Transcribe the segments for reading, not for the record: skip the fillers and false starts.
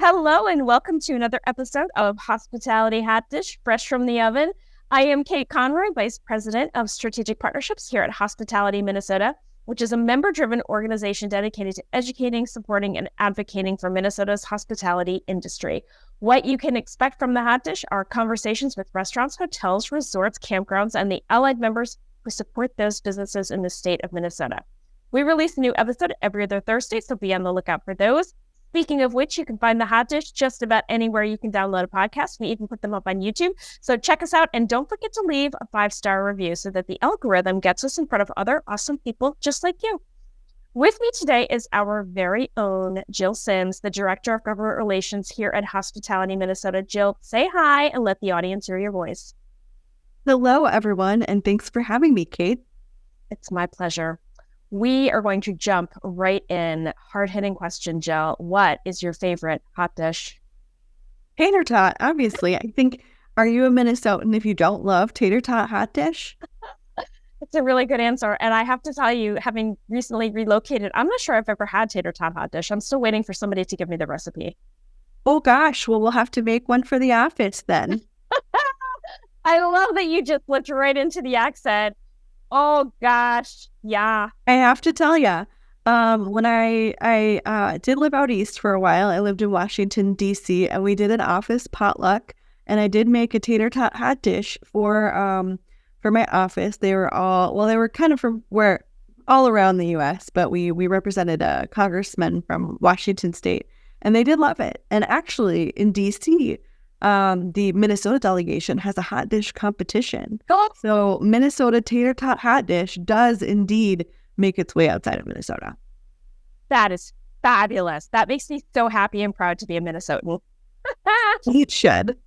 Hello and welcome to another episode of Hospitality Hotdish, fresh from the oven. I am Kate Conroy, Vice President of Strategic Partnerships here at Hospitality Minnesota, which is a member-driven organization dedicated to educating, supporting, and advocating for Minnesota's hospitality industry. What you can expect from the Hotdish are conversations with restaurants, hotels, resorts, campgrounds, and the allied members who support those businesses in the state of Minnesota. We release a new episode every other Thursday, so be on the lookout for those. Speaking of which, you can find the Hotdish just about anywhere you can download a podcast. We even put them up on YouTube. So check us out and don't forget to leave a 5-star review so that the algorithm gets us in front of other awesome people just like you. With me today is our very own Jill Sims, the Director of Government Relations here at Hospitality Minnesota. Jill, say hi and let the audience hear your voice. Hello, everyone, and thanks for having me, Kate. It's my pleasure. We are going to jump right in. Hard-hitting question, Jill. What is your favorite hot dish? Tater tot, obviously. I think, are you a Minnesotan if you don't love tater tot hot dish? It's a really good answer. And I have to tell you, having recently relocated, I'm not sure I've ever had tater tot hot dish. I'm still waiting for somebody to give me the recipe. Oh, gosh. Well, we'll have to make one for the office then. I love that you just slipped right into the accent. Oh, gosh. Yeah. I have to tell you, when I did live out east for a while, I lived in Washington, D.C., and we did an office potluck, and I did make a tater tot hot dish for my office. They were kind of from all around the U.S., but we represented a congressman from Washington State, and they did love it. And actually, in D.C., the Minnesota delegation has a hot dish competition. So Minnesota tater tot hot dish does indeed make its way outside of Minnesota. That is fabulous. That makes me so happy and proud to be a Minnesotan. It should.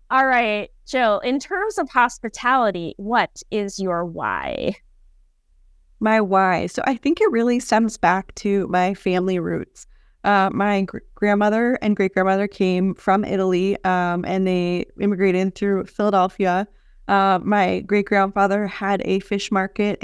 All right, Jill, in terms of hospitality, what is your why? My why. So I think it really stems back to my family roots. My grandmother and great-grandmother came from Italy, and they immigrated through Philadelphia. My great-grandfather had a fish market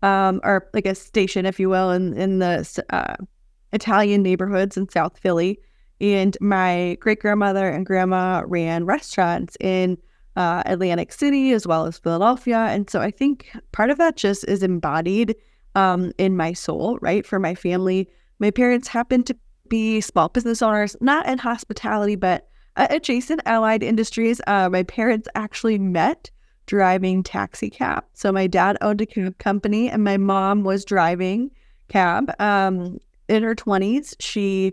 or like a station, if you will, in the Italian neighborhoods in South Philly. And my great-grandmother and grandma ran restaurants in Atlantic City as well as Philadelphia. And so I think part of that just is embodied in my soul, right? For my family, my parents happened to be small business owners, not in hospitality, but adjacent allied industries. My parents actually met driving taxi cab. So my dad owned a cab company and my mom was driving cab. In her 20s, she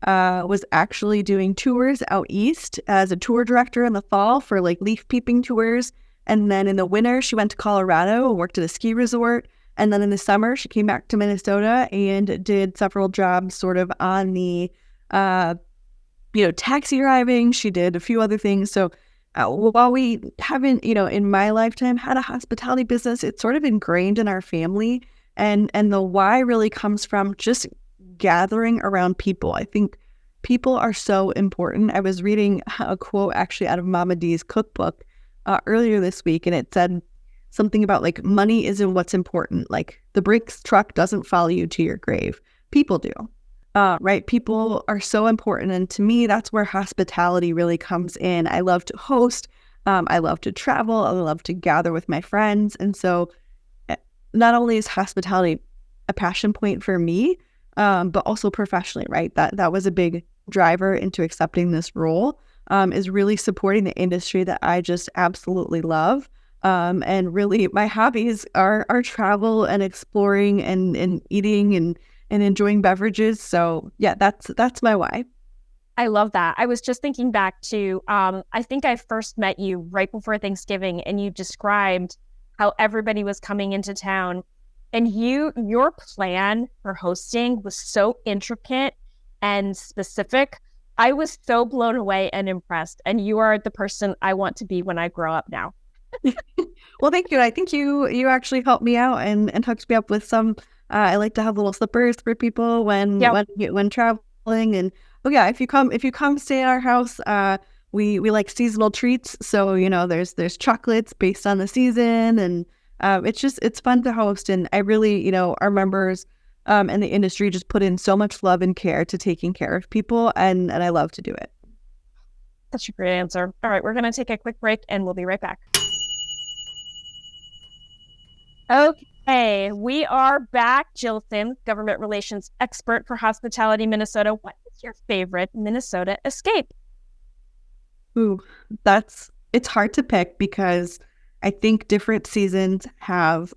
was actually doing tours out east as a tour director in the fall for like leaf peeping tours. And then in the winter, she went to Colorado and worked at a ski resort. And then in the summer, she came back to Minnesota and did several jobs sort of on the, taxi driving. She did a few other things. So while we haven't, in my lifetime had a hospitality business, it's sort of ingrained in our family. And the why really comes from just gathering around people. I think people are so important. I was reading a quote actually out of Mama D's cookbook earlier this week, and it said something about like money isn't what's important. Like the Brinks truck doesn't follow you to your grave. People do, right? People are so important. And to me, that's where hospitality really comes in. I love to host. I love to travel. I love to gather with my friends. And so not only is hospitality a passion point for me, but also professionally, right? That was a big driver into accepting this role, is really supporting the industry that I just absolutely love. And really my hobbies are travel and exploring and eating and enjoying beverages. So yeah, that's my why. I love that. I was just thinking back to, I think I first met you right before Thanksgiving and you described how everybody was coming into town and your plan for hosting was so intricate and specific. I was so blown away and impressed. And you are the person I want to be when I grow up now. Well, thank you. I think you actually helped me out and hooked me up with some. I like to have little slippers for people when traveling. And oh yeah, if you come stay at our house, we like seasonal treats. So there's chocolates based on the season, and it's fun to host. And I really our members and the industry just put in so much love and care to taking care of people, and I love to do it. That's a great answer. All right, we're going to take a quick break and we'll be right back. Okay, we are back. Jill Sims, government relations expert for Hospitality Minnesota. What is your favorite Minnesota escape? Ooh, it's hard to pick because I think different seasons have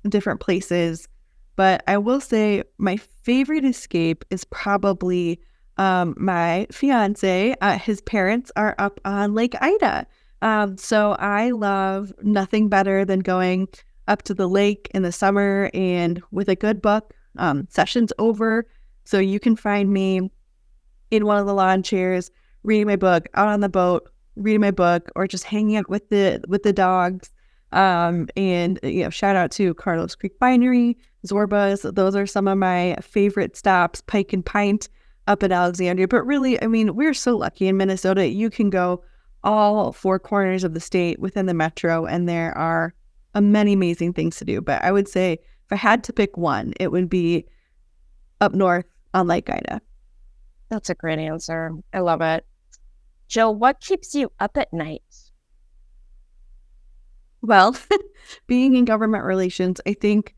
different places. But I will say my favorite escape is probably my fiance. His parents are up on Lake Ida. So I love nothing better than going up to the lake in the summer and with a good book, session's over. So you can find me in one of the lawn chairs, reading my book, out on the boat, reading my book, or just hanging out with the dogs. And shout out to Carlos Creek Winery, Zorba's. Those are some of my favorite stops. Pike and Pint up in Alexandria. But really, I mean, we're so lucky in Minnesota. You can go all four corners of the state within the metro, and there are many amazing things to do. But I would say if I had to pick one, it would be up north on Lake Ida. That's a great answer. I love it. Jill, what keeps you up at night? Well, being in government relations, I think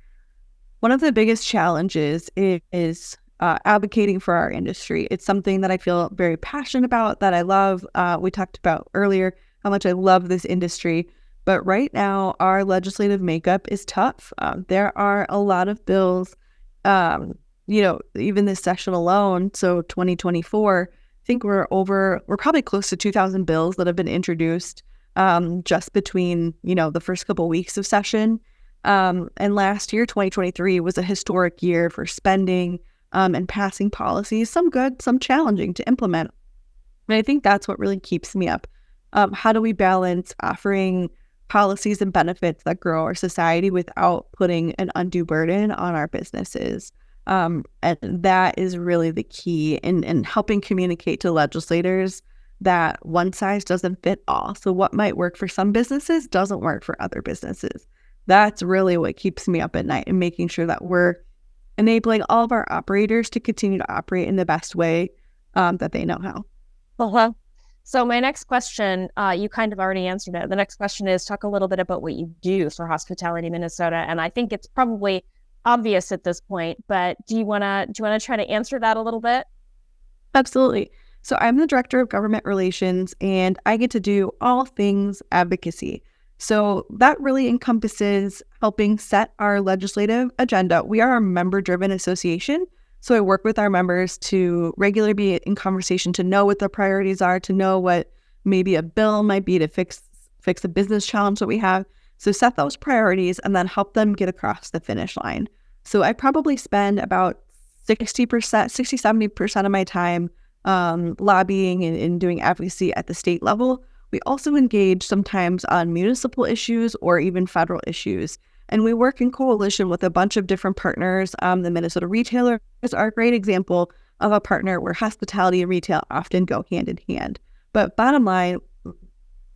one of the biggest challenges is advocating for our industry. It's something that I feel very passionate about, that I love. We talked about earlier how much I love this industry. But right now, our legislative makeup is tough. There are a lot of bills, even this session alone, so 2024, I think we're probably close to 2,000 bills that have been introduced just between, the first couple weeks of session. And last year, 2023, was a historic year for spending and passing policies, some good, some challenging to implement. And I think that's what really keeps me up. How do we balance offering policies and benefits that grow our society without putting an undue burden on our businesses? And that is really the key in helping communicate to legislators that one size doesn't fit all. So what might work for some businesses doesn't work for other businesses. That's really what keeps me up at night, and making sure that we're enabling all of our operators to continue to operate in the best way that they know how. Uh-huh. So my next question, you kind of already answered it. The next question is, talk a little bit about what you do for Hospitality Minnesota. And I think it's probably obvious at this point, but do you want to try to answer that a little bit? Absolutely. So I'm the director of government relations, and I get to do all things advocacy. So that really encompasses helping set our legislative agenda. We are a member-driven association, so I work with our members to regularly be in conversation, to know what their priorities are, to know what maybe a bill might be to fix a business challenge that we have. So set those priorities and then help them get across the finish line. So I probably spend about 70% of my time lobbying and doing advocacy at the state level. We also engage sometimes on municipal issues or even federal issues. And we work in coalition with a bunch of different partners. The Minnesota Retailers are a great example of a partner where hospitality and retail often go hand in hand. But bottom line,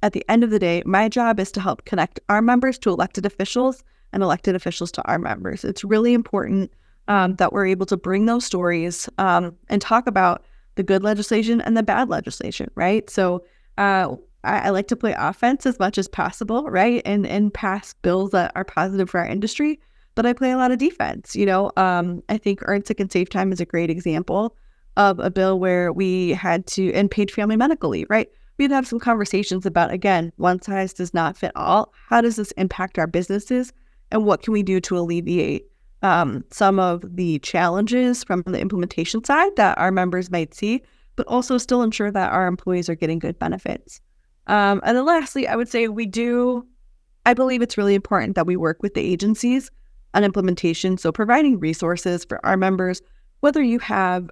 at the end of the day, my job is to help connect our members to elected officials and elected officials to our members. It's really important that we're able to bring those stories and talk about the good legislation and the bad legislation, right? So I like to play offense as much as possible, right? And pass bills that are positive for our industry, but I play a lot of defense. I think Earn Sick and Save Time is a great example of a bill where we had to, and paid family medical leave, right? We'd have some conversations about, again, one size does not fit all. How does this impact our businesses? And what can we do to alleviate some of the challenges from the implementation side that our members might see, but also still ensure that our employees are getting good benefits. And then lastly, I would say I believe it's really important that we work with the agencies on implementation. So providing resources for our members, whether you have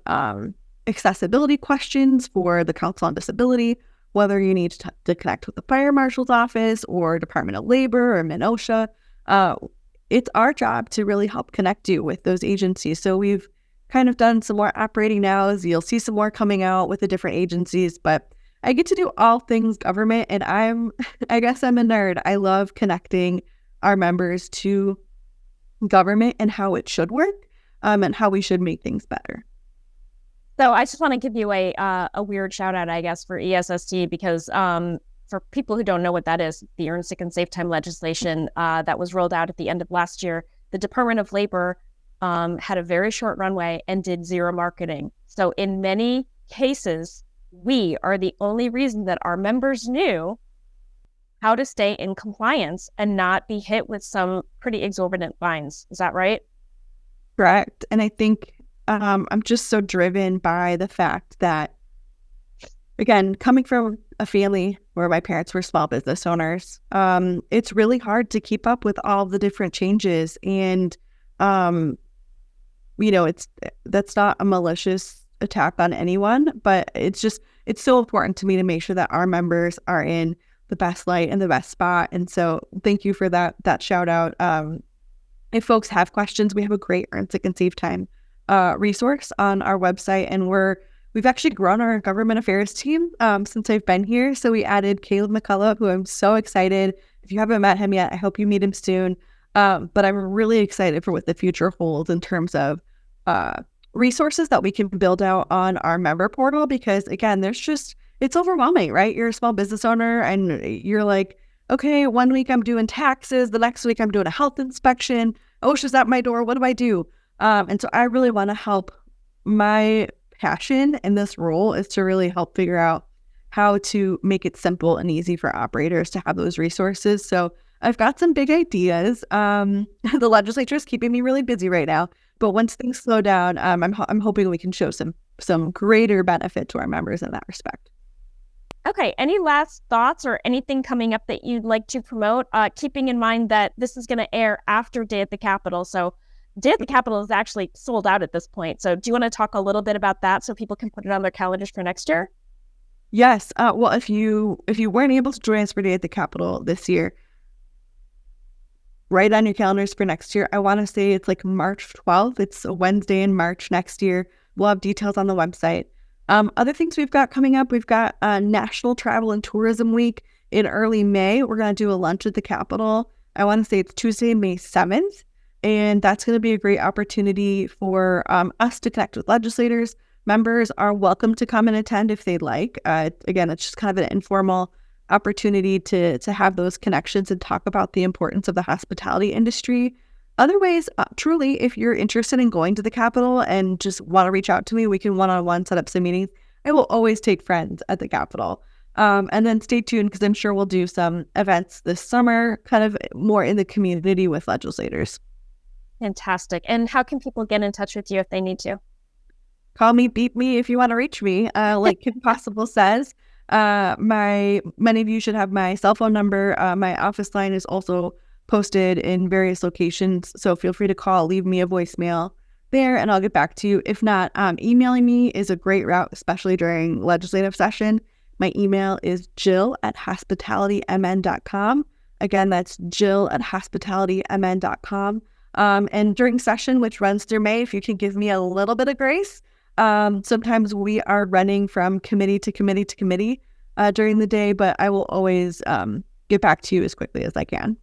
accessibility questions for the Council on Disability, whether you need to connect with the Fire Marshal's office or Department of Labor or MNOSHA, it's our job to really help connect you with those agencies. So we've kind of done some more operating now, as you'll see some more coming out with the different agencies, but I get to do all things government, and I guess I'm a nerd. I love connecting our members to government and how it should work. and how we should make things better. So I just want to give you a weird shout out, I guess, for ESST, because for people who don't know what that is, the Earn Sick and Safe Time legislation that was rolled out at the end of last year, the Department of Labor had a very short runway and did zero marketing. So in many cases, we are the only reason that our members knew how to stay in compliance and not be hit with some pretty exorbitant fines. Is that right? Correct. And I think I'm just so driven by the fact that, again, coming from a family where my parents were small business owners, it's really hard to keep up with all the different changes. And, that's not a malicious attack on anyone, but it's so important to me to make sure that our members are in the best light and the best spot. And so thank you for that shout out. If folks have questions, we have a great Earn Sick and Safe Time resource on our website, and we've actually grown our government affairs team since I've been here. So we added Caleb McCullough, who I'm so excited. If you haven't met him yet, I hope you meet him soon. But I'm really excited for what the future holds in terms of resources that we can build out on our member portal, because again, it's overwhelming, right? You're a small business owner and you're like, okay, 1 week I'm doing taxes, the next week I'm doing a health inspection. OSHA's at my door. What do I do? And so I really want to help. My passion in this role is to really help figure out how to make it simple and easy for operators to have those resources. So I've got some big ideas. The legislature is keeping me really busy right now, but once things slow down, I'm hoping we can show some greater benefit to our members in that respect. Okay. Any last thoughts or anything coming up that you'd like to promote? Keeping in mind that this is going to air after Day at the Capitol. So Day at the Capitol is actually sold out at this point. So do you want to talk a little bit about that so people can put it on their calendars for next year? Yes. Well, if you weren't able to join us for Day at the Capitol this year, write on your calendars for next year. I want to say it's like March 12th. It's a Wednesday in March next year. We'll have details on the website. Other things we've got coming up, we've got National Travel and Tourism Week in early May. We're going to do a lunch at the Capitol. I want to say it's Tuesday, May 7th. And that's going to be a great opportunity for us to connect with legislators. Members are welcome to come and attend if they'd like. Again, it's just kind of an informal opportunity to have those connections and talk about the importance of the hospitality industry. Other ways, truly, if you're interested in going to the Capitol and just want to reach out to me, we can one-on-one set up some meetings. I will always take friends at the Capitol. And then stay tuned, because I'm sure we'll do some events this summer, kind of more in the community with legislators. Fantastic. And how can people get in touch with you if they need to? Call me, beat me if you want to reach me. Like Kim Possible says, many of you should have my cell phone number. My office line is also posted in various locations. So feel free to call, leave me a voicemail there, and I'll get back to you. If not, emailing me is a great route, especially during legislative session. My email is jill@hospitalitymn.com. Again, that's jill@hospitalitymn.com. And during session, which runs through May, if you can give me a little bit of grace, sometimes we are running from committee to committee to committee during the day, but I will always get back to you as quickly as I can.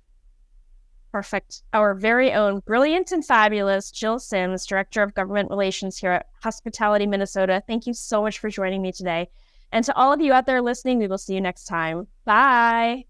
Perfect. Our very own brilliant and fabulous Jill Sims, Director of Government Relations here at Hospitality Minnesota. Thank you so much for joining me today. And to all of you out there listening, we will see you next time. Bye.